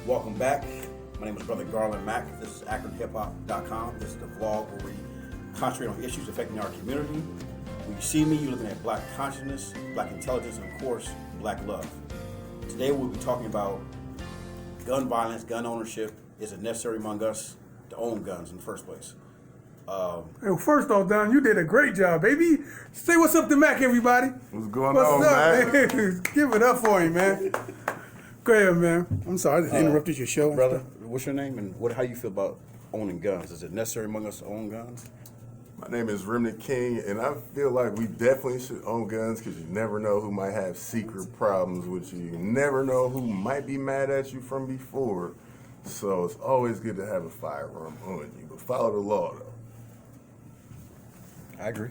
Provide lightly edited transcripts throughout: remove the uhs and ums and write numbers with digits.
Welcome back. My name is Brother Garland Mack. This is AkronHipHop.com. This is the vlog where we concentrate on issues affecting our community. When you see me, you're looking at black consciousness, black intelligence, and of course, black love. Today we'll be talking about gun violence, gun ownership. Is it necessary among us to own guns in the first place? Hey, first off, Don, you did a great job, baby. Say what's up to Mack, everybody. What's going on, Mack? Give it up for him, man. Go ahead, man. I'm sorry, I just interrupted your show. Brother, what's your name and how you feel about owning guns? Is it necessary among us to own guns? My name is Remnant King, and I feel like we definitely should own guns because you never know who might have secret problems with you. You never know who might be mad at you from before. So it's always good to have a firearm on you, but follow the law, though. I agree.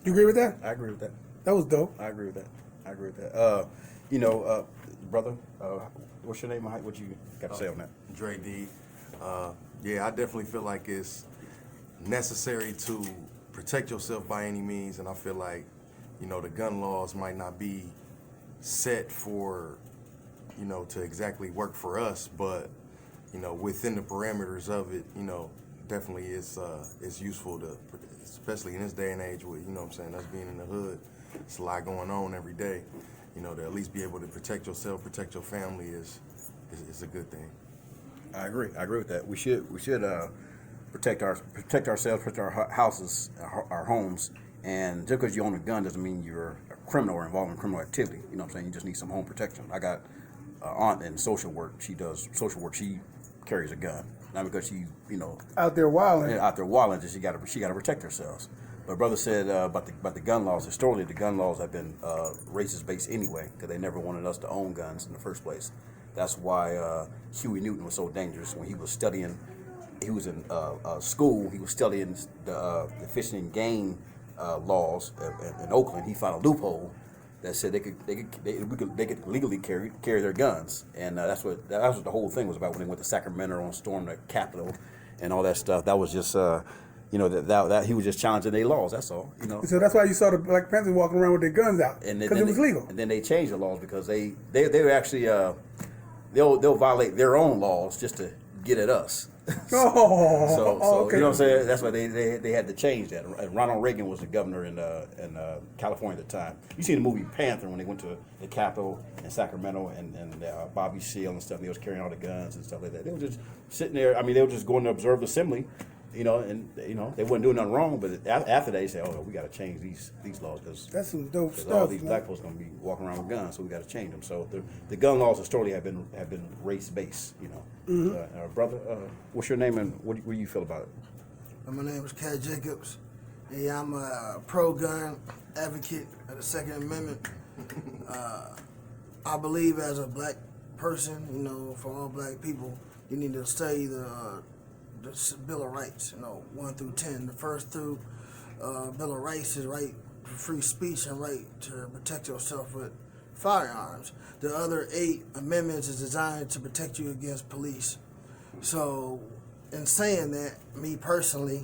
You agree with that? I agree with that. That was dope. I agree with that. Brother, what's your name? What you got to say on that? Dre D. Yeah, I definitely feel like it's necessary to protect yourself by any means, and I feel like, the gun laws might not be set for, to exactly work for us, but, within the parameters of it, definitely it's useful to, especially in this day and age with, us being in the hood, it's a lot going on every day. To at least be able to protect yourself, protect your family is a good thing. I agree with that. We should protect ourselves, protect our houses, our homes, and just because you own a gun doesn't mean you're a criminal or involved in criminal activity. You just need some home protection. I got an aunt in social work. She does social work. She carries a gun, not because she Out there wilding. Just she got to protect herself. But brother said about the gun laws. Historically, the gun laws have been racist based anyway, because they never wanted us to own guns in the first place. That's why Huey Newton was so dangerous when he was studying. He was in school. He was studying the fishing and game laws in Oakland. He found a loophole that said they could legally carry their guns, and that's what the whole thing was about when they went to Sacramento and stormed the Capitol and all that stuff. That was just that he was just challenging their laws. That's all. So that's why you saw the Black Panthers walking around with their guns out, because it was legal. And then they changed the laws because they were actually they'll violate their own laws just to get at us. So okay. You know what I'm saying? That's why they had to change that. And Ronald Reagan was the governor in California at the time. You see the movie Panther when they went to the Capitol in Sacramento and Bobby Seale and stuff. And they was carrying all the guns and stuff like that. They were just sitting there. I mean, they were just going to observe the assembly. They wasn't doing nothing wrong, but after they say, "Oh, we got to change these laws because that's some dope stuff. All these black folks gonna be walking around with guns, so we got to change them." So the gun laws historically have been race based. Mm-hmm. Brother, what's your name and what do you feel about it? My name is Cat Jacobs. Yeah, I'm a pro-gun advocate of the Second Amendment. I believe as a black person, for all black people, you need to study the Bill of Rights, 1 through 10. The first through Bill of Rights is right to free speech and right to protect yourself with firearms. The other 8 amendments is designed to protect you against police. So, in saying that, me personally,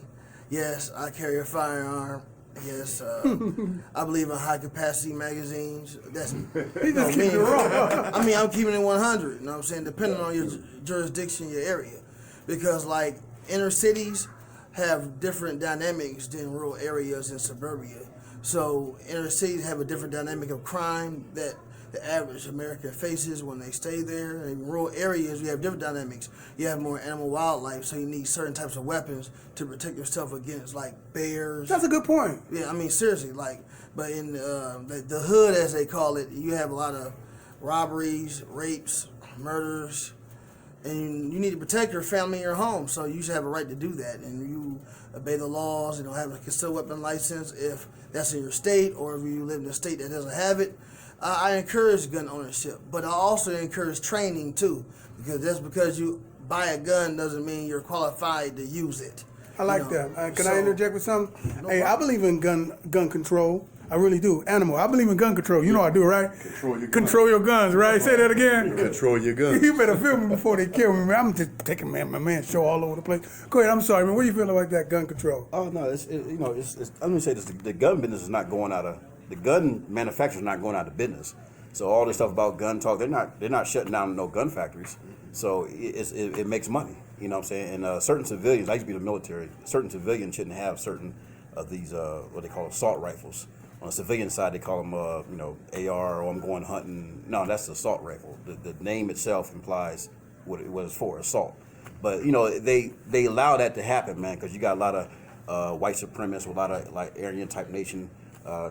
yes, I carry a firearm. Yes, I believe in high capacity magazines. That's He just keeping it raw. I mean, I'm keeping it 100. You know what I'm saying? Depending on your jurisdiction, your area. Because like inner cities have different dynamics than rural areas and suburbia. So inner cities have a different dynamic of crime that the average American faces when they stay there. In rural areas, you have different dynamics. You have more animal wildlife, so you need certain types of weapons to protect yourself against, like bears. That's a good point. Yeah, I mean, seriously, but in the hood, as they call it, you have a lot of robberies, rapes, murders, and you need to protect your family and your home, so you should have a right to do that, and you obey the laws, have a concealed weapon license if that's in your state, or if you live in a state that doesn't have it. I encourage gun ownership, but I also encourage training too, because you buy a gun doesn't mean you're qualified to use it. I like that. Can I interject with something? Hey, problem. I believe in gun control. I really do. Animal. I believe in gun control. You know I do, right? Control your guns, right? Say that again. Control your guns. You better film me before they kill me, man. I'm just taking my man show all over the place. Go ahead. I'm sorry, man. What do you feel about that gun control? Oh no, it's I'm gonna say this: the gun business is not going out of the gun manufacturer's not going out of business. So all this stuff about gun talk, they're not shutting down no gun factories. So it makes money. You know what I'm saying? And certain civilians, I used to be in the military. Certain civilians shouldn't have certain of these what they call assault rifles. On the civilian side, they call them AR, or I'm going hunting. No, that's the assault rifle. The name itself implies what it's for, assault. But they allow that to happen, man, because you got a lot of white supremacists, a lot of like Aryan type nation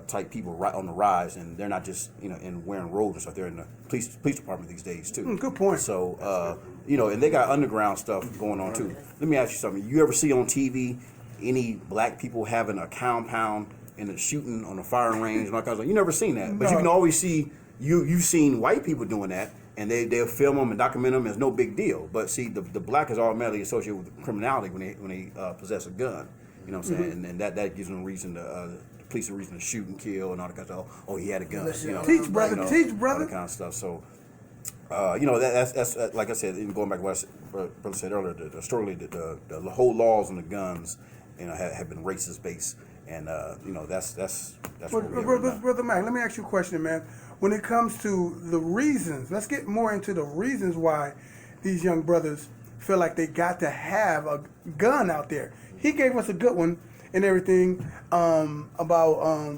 type people right on the rise, and they're not just in wearing robes and stuff. They're in the police department these days too. Good point. So and they got underground stuff going on too. Let me ask you something. You ever see on TV any black people having a compound and a shooting on a firing range and all kinds of? You never seen that, but you can always see you've seen white people doing that, and they'll film them and document them. It's no big deal. But see, the black is automatically associated with criminality when they possess a gun. You know what I'm saying? And that gives them a reason to. Police a reason to shoot and kill and all that kind of stuff. Oh, he had a gun. Teach, brother. All that kind of stuff. So, that's like I said, even going back to what brother said earlier, the story, the whole laws on the guns, have been racist based, and that's. Brother Mack, let me ask you a question, man. When it comes to the reasons, let's get more into the reasons why these young brothers feel like they got to have a gun out there. He gave us a good one and everything about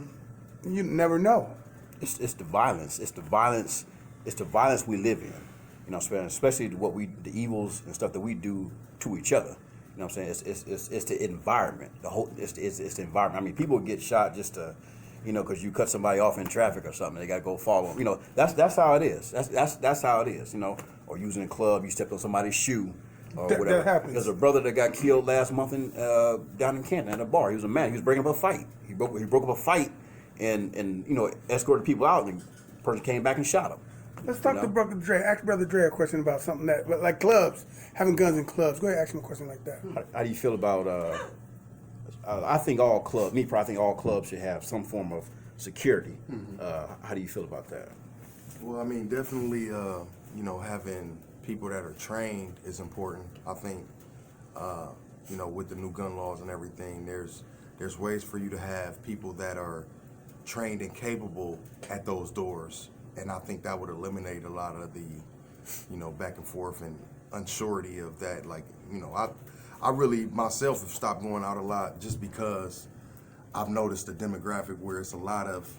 you never know. It's the violence. It's the violence. It's the violence we live in. Especially the evils and stuff that we do to each other. You know what I'm saying? It's the environment. It's the environment. I mean, people get shot just to, because you cut somebody off in traffic or something. They got to go follow them. That's how it is. That's how it is. Or using a club, you stepped on somebody's shoe. Or whatever. That happens. There's a brother that got killed last month down in Canton at a bar. He was a man. He was breaking up a fight. He broke up a fight and escorted people out, and the person came back and shot him. Let's talk to Brother Dre. Ask Brother Dre a question about something like clubs, having guns in clubs. Go ahead, ask him a question like that. How do you feel about? I think all clubs. I think all clubs should have some form of security. How do you feel about that? Well, I mean, definitely, having people that are trained is important. I think, with the new gun laws and everything, there's ways for you to have people that are trained and capable at those doors, and I think that would eliminate a lot of the, back and forth and unsurety of that. Like, I really myself have stopped going out a lot just because I've noticed the demographic where it's a lot of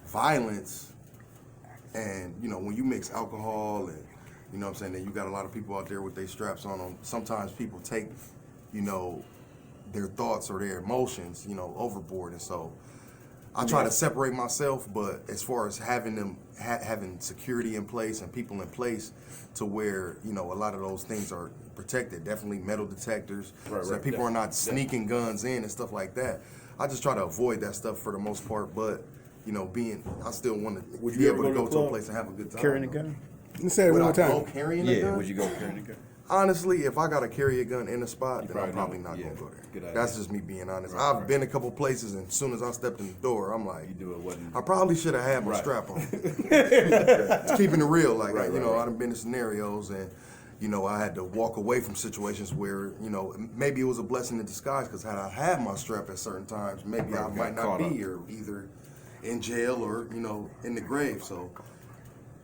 violence, and when you mix alcohol and then you got a lot of people out there with their straps on them. Sometimes people take, their thoughts or their emotions, overboard. And so I try to separate myself, but as far as having security in place and people in place to where, a lot of those things are protected, definitely metal detectors, so that people are not sneaking guns in and stuff like that. I just try to avoid that stuff for the most part, but, I still want to be able to go to a place and have a good time. Carrying a gun? Let's say it one more time. Go carrying a gun? Would you go carrying a gun? Honestly, if I gotta carry a gun in a spot, then I'm probably not gonna go there. Good idea. That's just me being honest. I've been a couple places, and as soon as I stepped in the door, I'm like, I probably should have had my strap on. It's keeping it real, like I've been in scenarios, and I had to walk away from situations where maybe it was a blessing in disguise, because had I had my strap at certain times, maybe I might not be here, either in jail or in the grave. So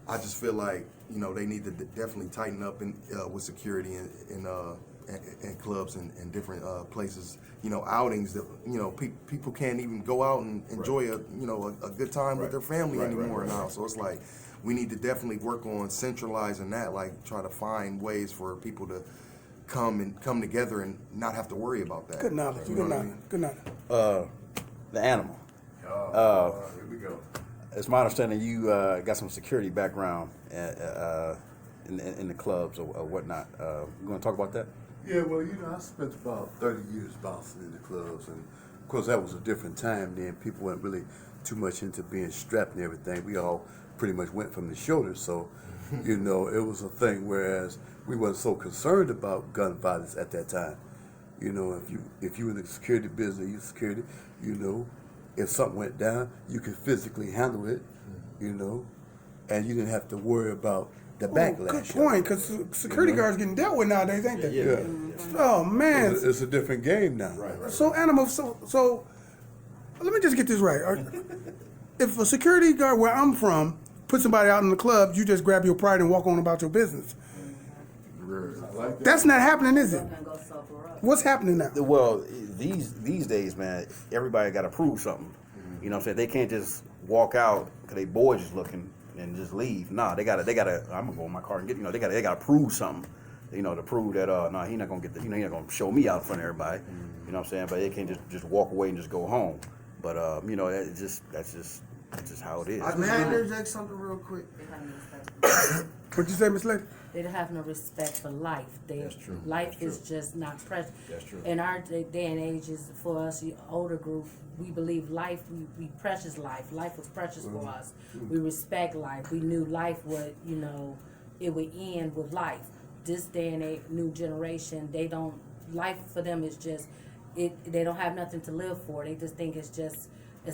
I just feel like they need to definitely tighten up with security in clubs and different places. Outings that people can't even go out and enjoy a good time with their family anymore now. So it's like we need to definitely work on centralizing that. Like try to find ways for people to come together and not have to worry about that. Good knowledge. Good knowledge. The animal. Here we go. It's my understanding you got some security background in the clubs or whatnot. You want to talk about that? Yeah, well, I spent about 30 years bouncing in the clubs, and of course that was a different time then. People weren't really too much into being strapped and everything. We all pretty much went from the shoulders, so it was a thing. Whereas we weren't so concerned about gun violence at that time. If you were in the security business, you security, if something went down, you could physically handle it, and you didn't have to worry about the backlash. Good point, because security guards getting dealt with nowadays, ain't they? Yeah. Oh man, it's a different game now. Right. So animal. So let me just get this right. If a security guard where I'm from put somebody out in the club, you just grab your pride and walk on about your business. That's not happening, is it? What's happening now? Well, these days, man, everybody got to prove something. You know what I'm saying? They can't just walk out because they boys just looking and just leave. Nah, they gotta. I'm gonna go in my car and get. They gotta prove something. To prove that nah, he not gonna get the. He not gonna show me out in front of everybody. You know what I'm saying? But they can't just walk away and just go home. But that's just how it is. May I interject something real quick? What'd you say, Miss Lady? They don't have no respect for life. That's true. Life That's is just not precious. That's true. In our day and age, is for us, the older group, we believe life. We precious life. Life was precious for us. We respect life. We knew life would, it would end with life. This day and age, new generation, they don't. Life for them is just it. They don't have nothing to live for. They just think it's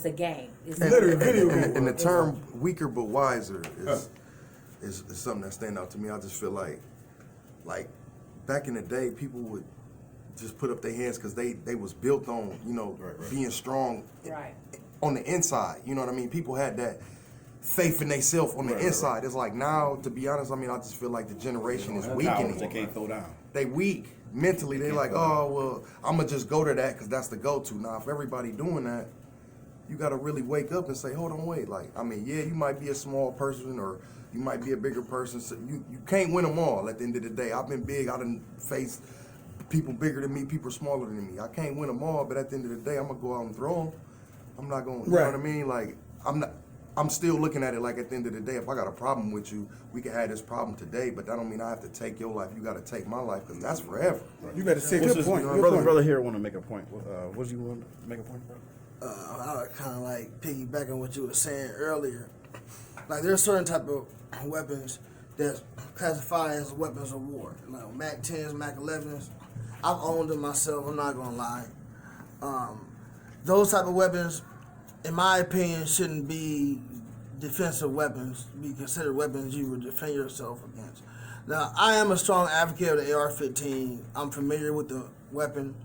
a game. It's Literally, video game. And the term "weaker but wiser" is something that stand out to me. I just feel like back in the day, people would just put up their hands because they was built on being strong right. on the inside. You know what I mean? People had that faith in themselves on the inside. Right. It's like now, to be honest, I just feel like the generation is weakening. They can't throw down. They weak mentally. They like, oh well, I'm gonna just go to that because that's the go-to. Now, if everybody doing that, you gotta really wake up and say, hold on, wait. You might be a small person or you might be a bigger person. So you can't win them all. At the end of the day, I've been big. I done faced people bigger than me, people smaller than me. I can't win them all, but at the end of the day, I'm gonna go out and throw them. I'm not gonna. You know what I mean? I'm still looking at it like at the end of the day, if I got a problem with you, we can have this problem today, but that don't mean I have to take your life. You got to take my life because that's forever. You better say your point. Brother here want to make a point. What do you want to make a point about? I would kind of piggyback on what you were saying earlier. There's certain type of weapons that's classified as weapons of war. Mack 10s, Mack 11s. I've owned them myself. I'm not gonna lie. Those type of weapons, in my opinion, shouldn't be defensive weapons, be considered weapons you would defend yourself against. Now, I am a strong advocate of the AR-15. I'm familiar with the weapon.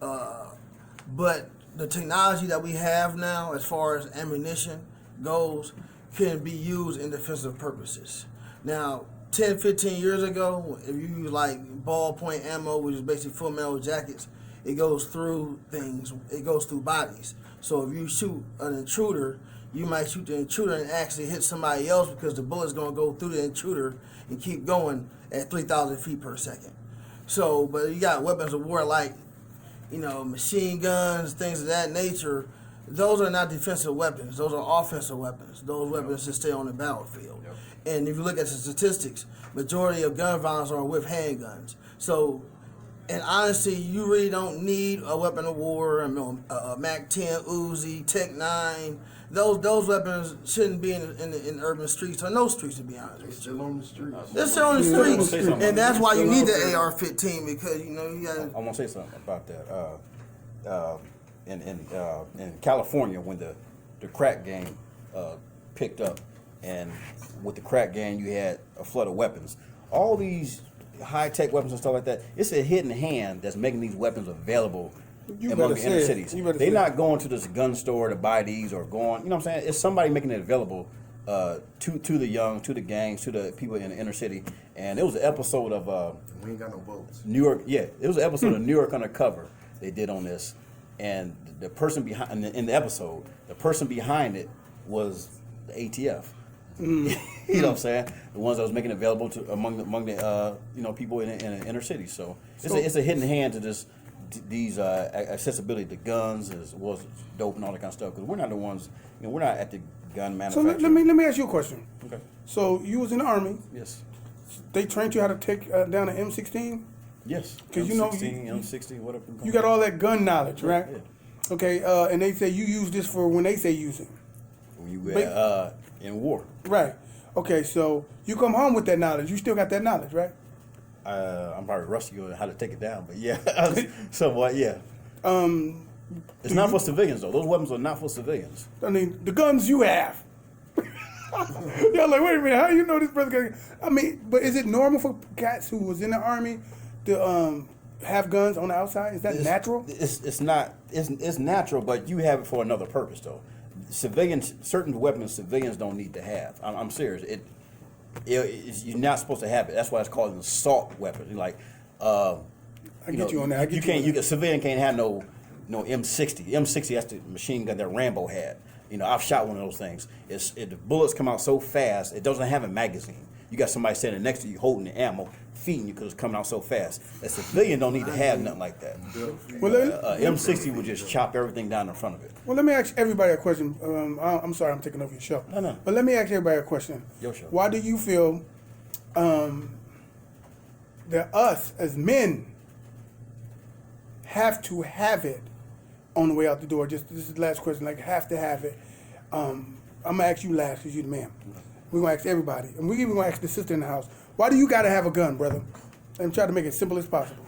But the technology that we have now, as far as ammunition goes, can be used in defensive purposes. Now, 10, 15 years ago, if you use ballpoint ammo, which is basically full metal jackets, it goes through things, it goes through bodies. So if you shoot an intruder, you might shoot the intruder and actually hit somebody else because the bullet's gonna go through the intruder and keep going at 3,000 feet per second. So, but you got weapons of war machine guns, things of that nature. Those are not defensive weapons. Those are offensive weapons. Those weapons should stay on the battlefield. Yep. And if you look at the statistics, majority of gun violence are with handguns. So, in honesty, you really don't need a weapon of war, a Mack 10 Uzi, Tech 9. Those weapons shouldn't be in urban streets or no streets, to be honest with you. Still on the streets. They're still on the streets, and that's why you need the AR-15 because you got. I want to say something about that. In California, when the crack game picked up, and with the crack game, you had a flood of weapons. All these high-tech weapons and stuff like that, it's a hidden hand that's making these weapons available among the inner cities. They're not going to this gun store to buy these or going, you know what I'm saying? It's somebody making it available to the young, to the gangs, to the people in the inner city. And it was an episode of we ain't got no boats. New York. Yeah, it was an episode of New York Undercover they did on this, and the person behind in the episode, the person behind it was the ATF. You know what I'm saying? The ones that was making it available to among the people in the inner city. So it's a hidden hand to these accessibility to guns as well as dope and all that kind of stuff. Because we're not the ones. We're not at the gun manufacturer. So let me ask you a question. Okay. So you was in the Army. Yes. They trained you how to take down an M16. Yes. Because M16, M60, whatever. You got all that gun knowledge, right? Yeah. Okay. And they say you use this for when they say use it. When you in war. Right. Okay. So you come home with that knowledge. You still got that knowledge, right? I'm probably rusty on how to take it down, but yeah, somewhat, yeah. It's not for civilians though. Those weapons are not for civilians. I mean, the guns you have. Y'all like, wait a minute, how do you know this brother? But is it normal for cats who was in the Army to have guns on the outside? Is that natural? It's not. It's natural, but you have it for another purpose though. civilians, certain weapons civilians don't need to have. I'm serious. You're not supposed to have it. That's why it's called an assault weapon. Like, I get you on that. A civilian can't have no M60. M60, that's the machine gun that Rambo had. I've shot one of those things. The bullets come out so fast, it doesn't have a magazine. You got somebody standing next to you holding the ammo, feeding you because it's coming out so fast. A civilian don't need to have nothing like that. Well, M60 would just chop everything down in front of it. Well, let me ask everybody a question. I'm sorry, I'm taking over your show. No. But let me ask everybody a question. Your show. Why do you feel that us as men have to have it on the way out the door? Just this is the last question. Like, have to have it. I'm gonna ask you last because you're the man. We're gonna ask everybody, and we're even gonna ask the sister in the house. Why do you gotta have a gun, brother? And try to make it simple as possible.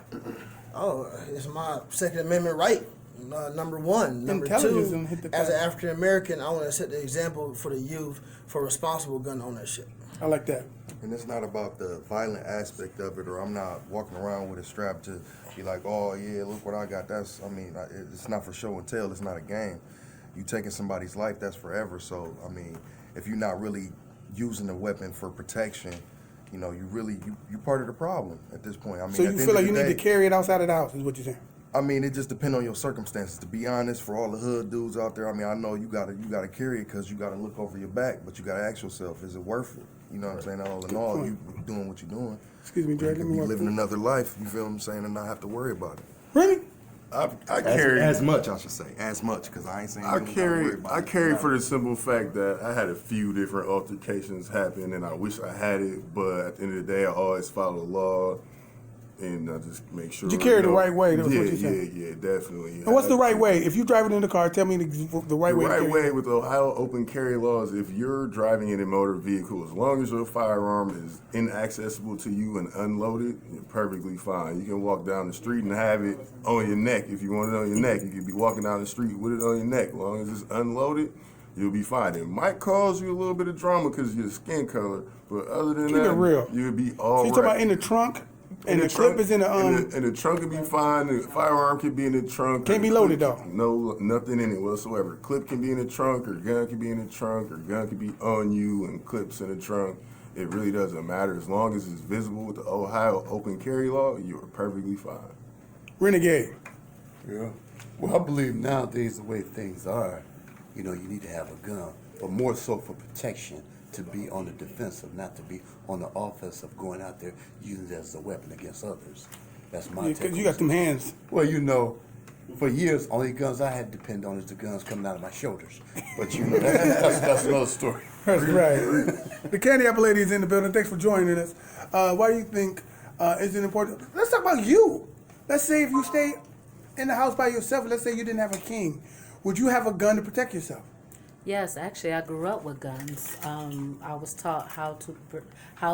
Oh, it's my Second Amendment right. Number one. Number two, as an African American, I want to set the example for the youth for responsible gun ownership. I like that. And it's not about the violent aspect of it, or I'm not walking around with a strap to be like, oh yeah, look what I got. It's not for show and tell. It's not a game. You taking somebody's life, that's forever. So if you're not really using the weapon for protection, you're part of the problem at this point. So you feel like you need to carry it outside of the house, is what you're saying? It just depends on your circumstances. To be honest, for all the hood dudes out there, I know you gotta carry it because you gotta look over your back, but you gotta ask yourself, is it worth it? You know what I'm saying? All in all, you doing what you're doing. Excuse me, Dre. You can be living another life. You feel what I'm saying, and not have to worry about it. Really? I carry as much, I should say, because I ain't saying I carry for the simple fact that I had a few different altercations happen, and I wish I had it, but at the end of the day, I always follow the law, and I just make sure. You carry the right way. That's what you're saying. Yeah, definitely. And what's the right way? If you're driving in the car, tell me the right way. The right way with Ohio open carry laws, if you're driving in a motor vehicle, as long as your firearm is inaccessible to you and unloaded, you're perfectly fine. You can walk down the street and have it on your neck if you want it on your neck. You can be walking down the street with it on your neck. As long as it's unloaded, you'll be fine. It might cause you a little bit of drama because of your skin color, but other than Keep it real. you'll be all right. So you talking about in the trunk? And the clip is in the and the trunk can be fine. The firearm can be in the trunk. Can't be loaded though. No, nothing in it whatsoever. The clip can be in the trunk, or gun can be in the trunk, or gun can be on you, and clips in the trunk. It really doesn't matter as long as it's visible with the Ohio open carry law. You are perfectly fine. Renegade. Yeah. Well, I believe nowadays the way things are, you need to have a gun, but more so for protection. To be on the defensive, not to be on the offensive, going out there using it as a weapon against others. That's my take. Because you got them hands. Well, for years, only guns I had to depend on is the guns coming out of my shoulders. But that's another story. That's right. The Candy Apple Lady is in the building. Thanks for joining us. Why do you think is it important? Let's talk about you. Let's say if you stay in the house by yourself, let's say you didn't have a king, would you have a gun to protect yourself? Yes, actually, I grew up with guns. I was taught how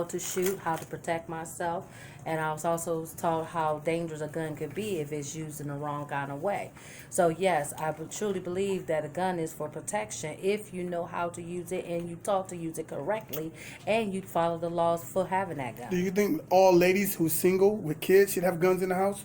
to shoot, how to protect myself, and I was also taught how dangerous a gun could be if it's used in the wrong kind of way. So yes, I truly believe that a gun is for protection if you know how to use it and you taught to use it correctly, and you follow the laws for having that gun. Do you think all ladies who's single with kids should have guns in the house?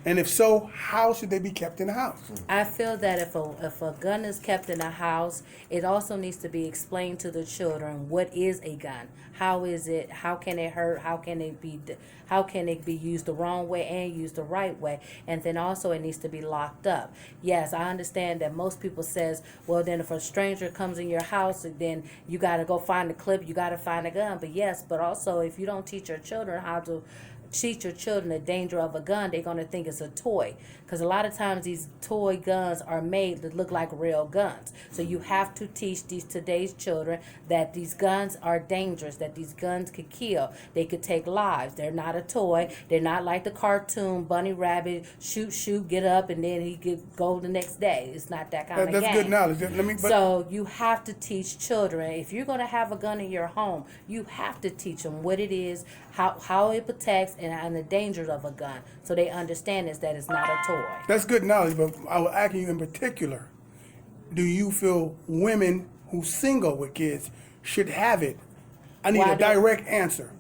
And if so, how should they be kept in the house? I feel that if a gun is kept in a house, it also needs to be explained to the children what is a gun, how is it, how can it hurt, how can it be used the wrong way and used the right way, and then also it needs to be locked up. Yes, I understand that most people says, well, then if a stranger comes in your house, then you got to go find a clip, you got to find a gun. But yes, but also if you don't teach your children how to teach your children the danger of a gun, they're going to think it's a toy. Because a lot of times these toy guns are made to look like real guns. So you have to teach today's children that these guns are dangerous, that these guns could kill. They could take lives. They're not a toy. They're not like the cartoon Bunny Rabbit, shoot, get up, and then he could go the next day. It's not that kind of game. That's good knowledge. So you have to teach children. If you're going to have a gun in your home, you have to teach them what it is, how it protects, and the dangers of a gun, so they understand that it's not a toy. That's good knowledge, but I was asking you in particular, do you feel women who's single with kids should have it? I need a direct answer.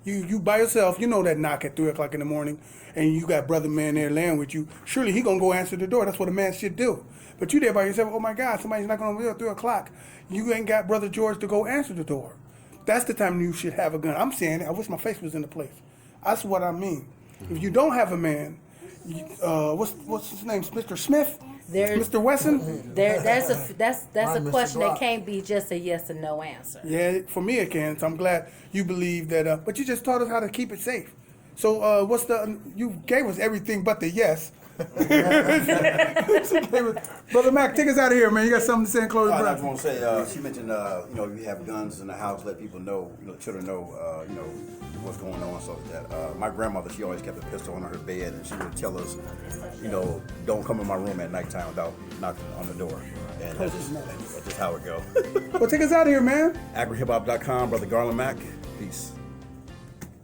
You by yourself, you know that knock at 3 o'clock in the morning, and you got brother man there laying with you. Surely he gonna go answer the door. That's what a man should do. But you there by yourself. Oh my God, somebody's knocking on the door at 3 o'clock. You ain't got brother George to go answer the door. That's the time you should have a gun. I'm saying it. I wish my face was in the place. That's what I mean. If you don't have a man, what's his name? Mr. Smith? Mr. Wesson? That's a Mr. question that Glock. can't be just a yes or no answer. Yeah, for me it can. So I'm glad you believe that. But you just taught us how to keep it safe. So you gave us everything but the yes. Brother Mack, take us out of here, man. You got something to say in closing I breath? just want to say, she mentioned, you have guns in the house, let people know, children know, what's going on, so that. My grandmother, she always kept a pistol under her bed, and she would tell us, don't come in my room at nighttime without knocking on the door. And that's just how it go. Well, take us out of here, man. AkronHipHop.com, Brother Garland Mack. Peace.